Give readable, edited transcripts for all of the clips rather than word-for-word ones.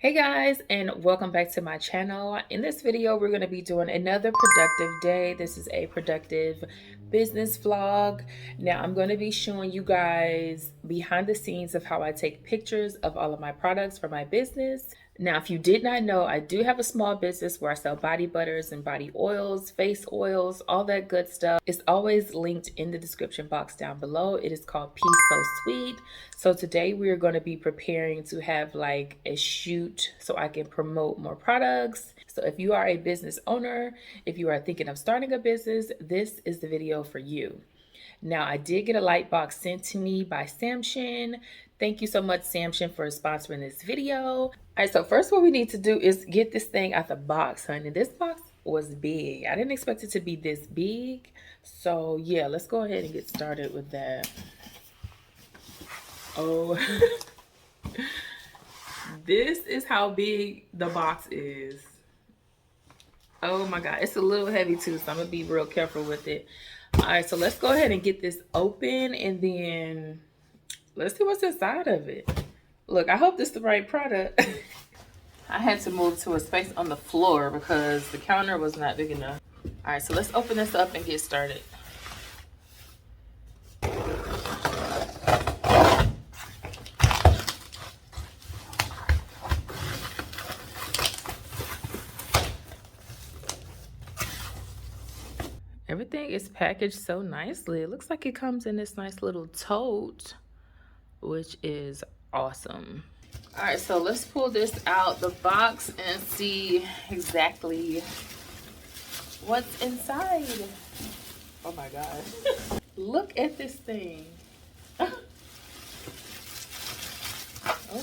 Hey guys, and welcome back to my channel. In this video, we're going to be doing another productive day. This is a productive business vlog. Now, I'm going to be showing you guys behind the scenes of how I take pictures of all of my products for my business. Now, if you did not know, I do have a small business where I sell body butters and body oils, face oils, all that good stuff. It's always linked in the description box down below. It is called Peace So Sweet. So today we are going to be preparing to have like a shoot so I can promote more products. So if you are a business owner, if you are thinking of starting a business, this is the video for you. Now, I did get a light box sent to me by Samtian. Thank you so much, Samtian, for sponsoring this video. All right, so first what we need to do is get this thing out the box, honey. This box was big. I didn't expect it to be this big. So yeah, let's go ahead and get started with that. Oh, this is how big the box is. Oh my God, it's a little heavy too, so I'm gonna be real careful with it. All right, so let's go ahead and get this open and then let's see what's inside of it. Look, I hope this is the right product. I had to move to a space on the floor because the counter was not big enough. All right, so let's open this up and get started. Everything is packaged so nicely. It looks like it comes in this nice little tote, which is awesome. All right, so let's pull this out the box and see exactly what's inside. Oh my God. Look at this thing. Oh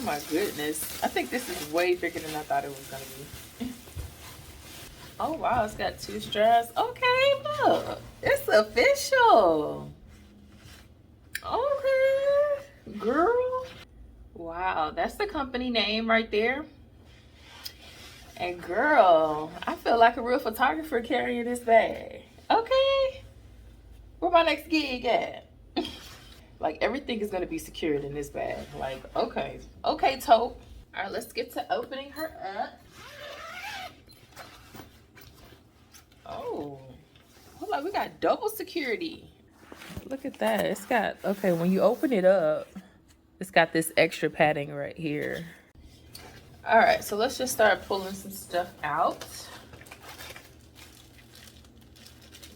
my goodness. I think this is way bigger than I thought it was gonna be. Oh wow, it's got 2 straps. Okay, look, it's official. Okay, girl. Wow, that's the company name right there. And girl, I feel like a real photographer carrying this bag. Okay, where my next gig at? Like everything is gonna be secured in this bag. Like, okay, tote. All right, let's get to opening her up. Oh, hold on, we got double security. Look at that. It's got, okay, when you open it up, it's got this extra padding right here. All right, so let's just start pulling some stuff out.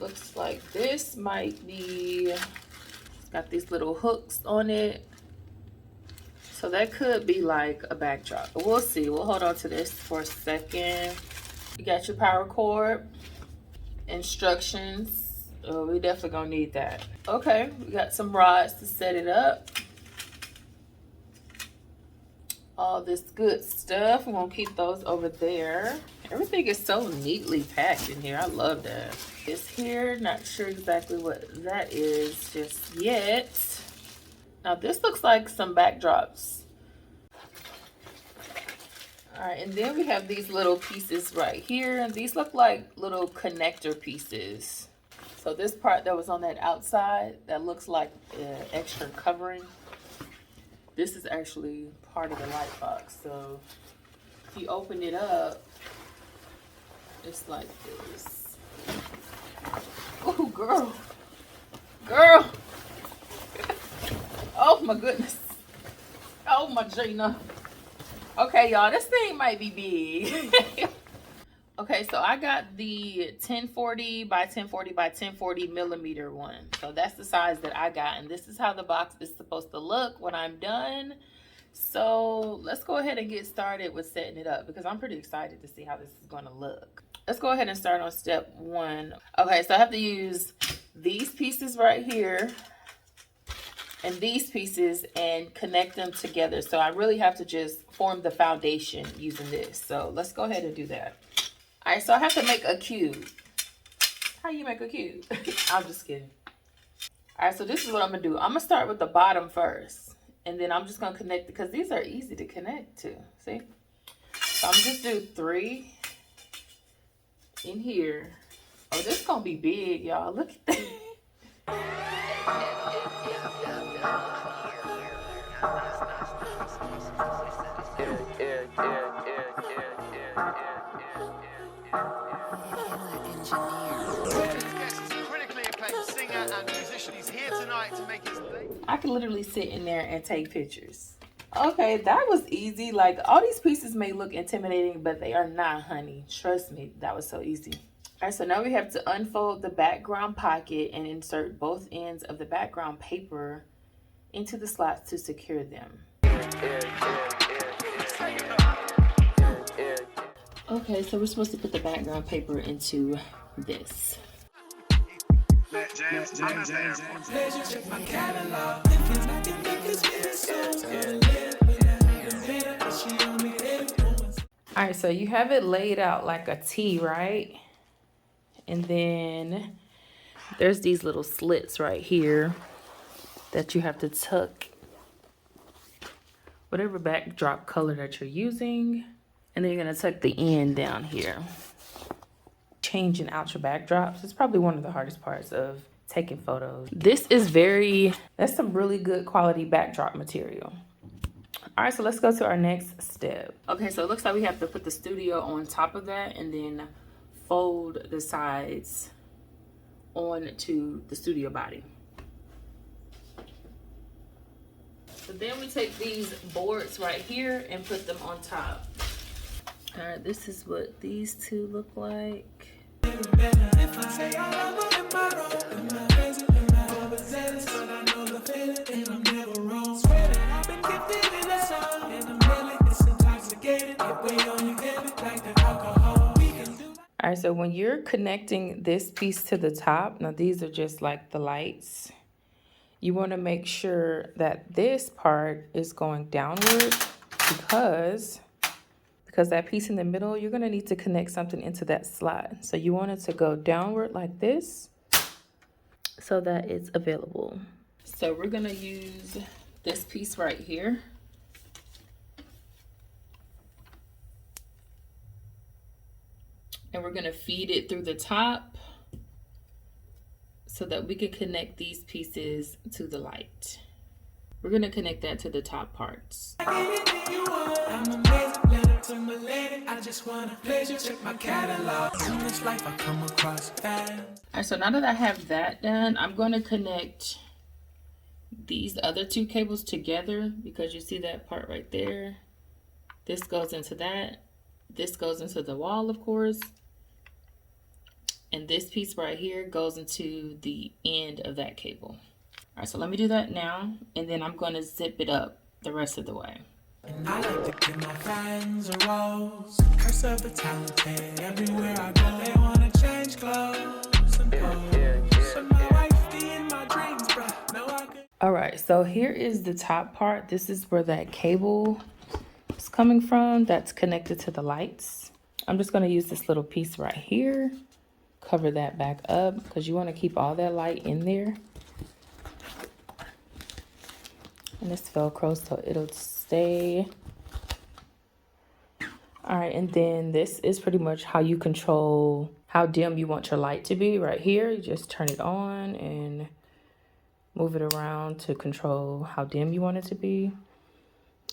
Looks like this might be, it's got these little hooks on it. So that could be like a backdrop, but we'll see. We'll hold on to this for a second. You got your power cord, instructions. Oh, we definitely gonna need that. Okay, we got some rods to set it up. All this good stuff. We're gonna keep those over there. Everything is so neatly packed in here. I love that. It's here, not sure exactly what that is just yet. Now this looks like some backdrops. All right, and then we have these little pieces right here, and these look like little connector pieces. So this part that was on that outside, that looks like extra covering. This is actually part of the light box. So if you open it up, it's like this. Oh, girl. Girl. Oh, my goodness. Oh, my Gina. Okay, y'all, this thing might be big. Okay, so I got the 1040 by 1040 by 1040 millimeter one. So that's the size that I got. And this is how the box is supposed to look when I'm done. So let's go ahead and get started with setting it up because I'm pretty excited to see how this is going to look. Let's go ahead and start on step 1. Okay, so I have to use these pieces right here and these pieces and connect them together. So I really have to just form the foundation using this. So let's go ahead and do that. All right, so I have to make a cube. How you make a cube? I'm just kidding. All right, so this is what I'm gonna do. I'm gonna start with the bottom first, and then I'm just gonna connect because these are easy to connect to. See? So I'm just do 3 in here. Oh, this is gonna be big, y'all. Look at that. I can literally sit in there and take pictures. Okay, that was easy. Like, all these pieces may look intimidating, but they are not, honey. Trust me, that was so easy. All right, so now we have to unfold the background pocket and insert both ends of the background paper into the slots to secure them. Okay, so we're supposed to put the background paper into this. All right, so you have it laid out like a T, right? And then there's these little slits right here that you have to tuck whatever backdrop color that you're using. And then you're gonna tuck the end down here. Changing out your backdrops is probably one of the hardest parts of taking photos. That's some really good quality backdrop material. All right, so let's go to our next step. Okay, so it looks like we have to put the studio on top of that and then fold the sides onto the studio body. So then we take these boards right here and put them on top. All right, this is what these two look like. All right, so when you're connecting this piece to the top, now these are just like the lights. You want to make sure that this part is going downward because that piece in the middle, you're going to need to connect something into that slot. So you want it to go downward like this so that it's available. So we're going to use this piece right here. And we're going to feed it through the top so that we can connect these pieces to the light. We're going to connect that to the top parts. Alright, so now that I have that done, I'm going to connect these other two cables together because you see that part right there. This goes into that. This goes into the wall, of course. And this piece right here goes into the end of that cable. All right, so let me do that now, and then I'm going to zip it up the rest of the way. And I like to give my fans a rose. Curse of the talented. Everywhere I go, they want to change clothes and pose. So my wife be in my dreams, bro. No, I could. All right, so here is the top part. This is where that cable is coming from. That's connected to the lights. I'm just going to use this little piece right here. Cover that back up because you want to keep all that light in there. And this Velcro so it'll stay. All right, and then this is pretty much how you control how dim you want your light to be. Right here, you just turn it on and move it around to control how dim you want it to be.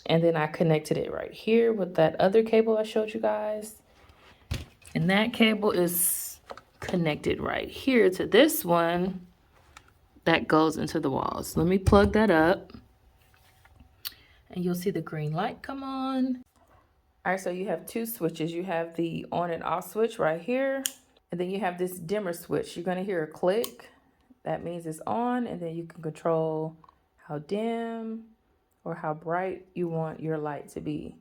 And then I connected it right here with that other cable I showed you guys. And that cable is connected right here to this one that goes into the walls. Let me plug that up and you'll see the green light come on. All right, so you have two switches. You have the on and off switch right here, and then you have this dimmer switch. You're going to hear a click. That means it's on, and then you can control how dim or how bright you want your light to be.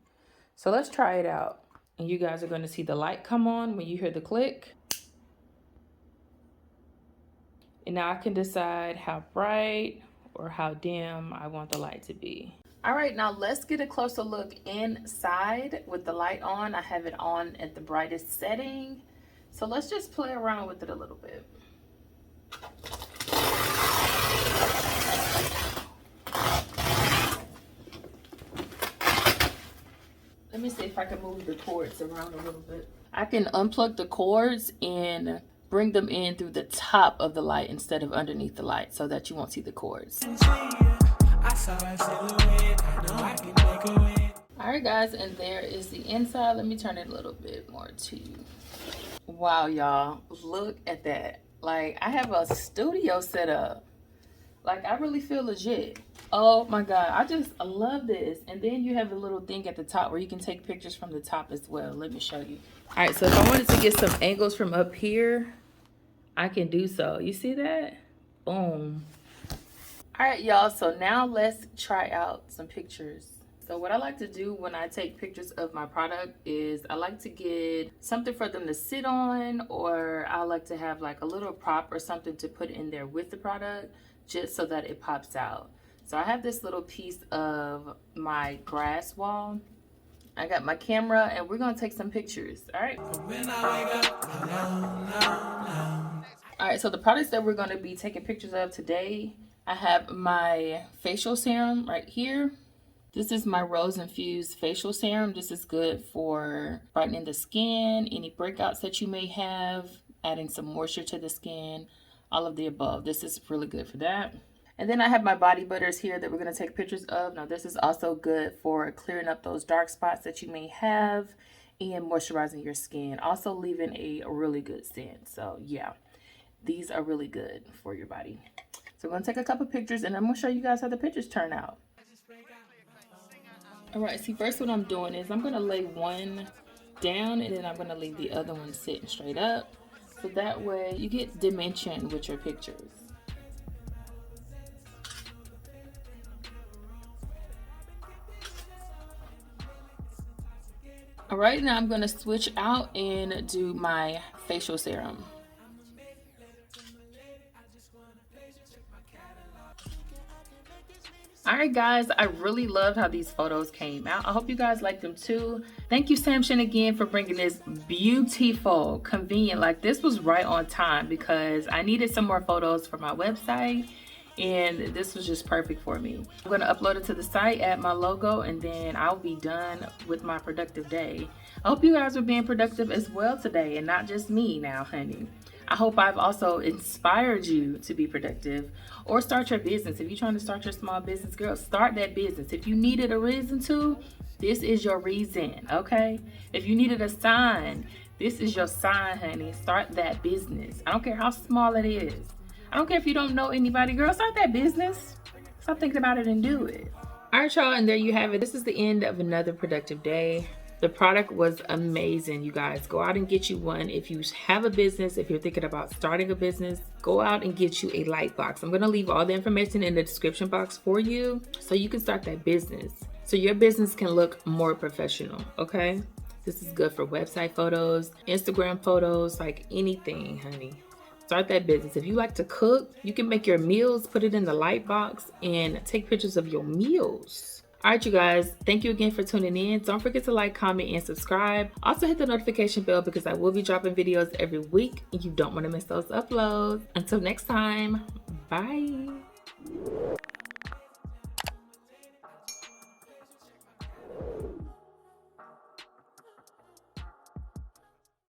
So let's try it out. And you guys are going to see the light come on when you hear the click. And now I can decide how bright or how dim I want the light to be. All right, now let's get a closer look inside with the light on. I have it on at the brightest setting. So let's just play around with it a little bit. Let me see if I can move the cords around a little bit. I can unplug the cords and bring them in through the top of the light instead of underneath the light so that you won't see the cords. Alright guys, and there is the inside. Let me turn it a little bit more to you. Wow, y'all, look at that. Like, I have a studio set up. Like, I really feel legit. Oh my God, I love this. And then you have a little thing at the top where you can take pictures from the top as well. Let me show you. All right, so if I wanted to get some angles from up here, I can do so. You see that? Boom. All right, y'all, so now let's try out some pictures. So what I like to do when I take pictures of my product is I like to get something for them to sit on, or I like to have like a little prop or something to put in there with the product just so that it pops out. So I have this little piece of my grass wall. I got my camera and we're gonna take some pictures, all right? All right, so the products that we're gonna be taking pictures of today, I have my facial serum right here. This is my Rose Infused Facial Serum. This is good for brightening the skin, any breakouts that you may have, adding some moisture to the skin, all of the above. This is really good for that. And then I have my body butters here that we're going to take pictures of. Now, this is also good for clearing up those dark spots that you may have and moisturizing your skin. Also leaving a really good scent. So, yeah, these are really good for your body. So, I'm going to take a couple pictures and I'm going to show you guys how the pictures turn out. All right, see, first what I'm doing is I'm going to lay one down and then I'm going to leave the other one sitting straight up. So that way you get dimension with your pictures. All right, now I'm going to switch out and do my facial serum. Alright guys, I really loved how these photos came out. I hope you guys liked them too. Thank you Samtian again for bringing this beautiful, convenient, like this was right on time because I needed some more photos for my website and this was just perfect for me. I'm going to upload it to the site, add my logo, and then I'll be done with my productive day. I hope you guys are being productive as well today and not just me now, honey. I hope I've also inspired you to be productive or start your business. If you're trying to start your small business, girl, start that business. If you needed a reason to, this is your reason, okay? If you needed a sign, this is your sign, honey. Start that business. I don't care how small it is. I don't care if you don't know anybody, girl, start that business. Stop thinking about it and do it. All right, y'all, and there you have it. This is the end of another productive day. The product was amazing, you guys. Go out and get you one. If you have a business, if you're thinking about starting a business, go out and get you a light box. I'm gonna leave all the information in the description box for you so you can start that business. So your business can look more professional, okay? This is good for website photos, Instagram photos, like anything, honey. Start that business. If you like to cook, you can make your meals, put it in the light box, and take pictures of your meals. All right, you guys, thank you again for tuning in. Don't forget to like, comment, and subscribe. Also hit the notification bell because I will be dropping videos every week and you don't want to miss those uploads. Until next time, bye.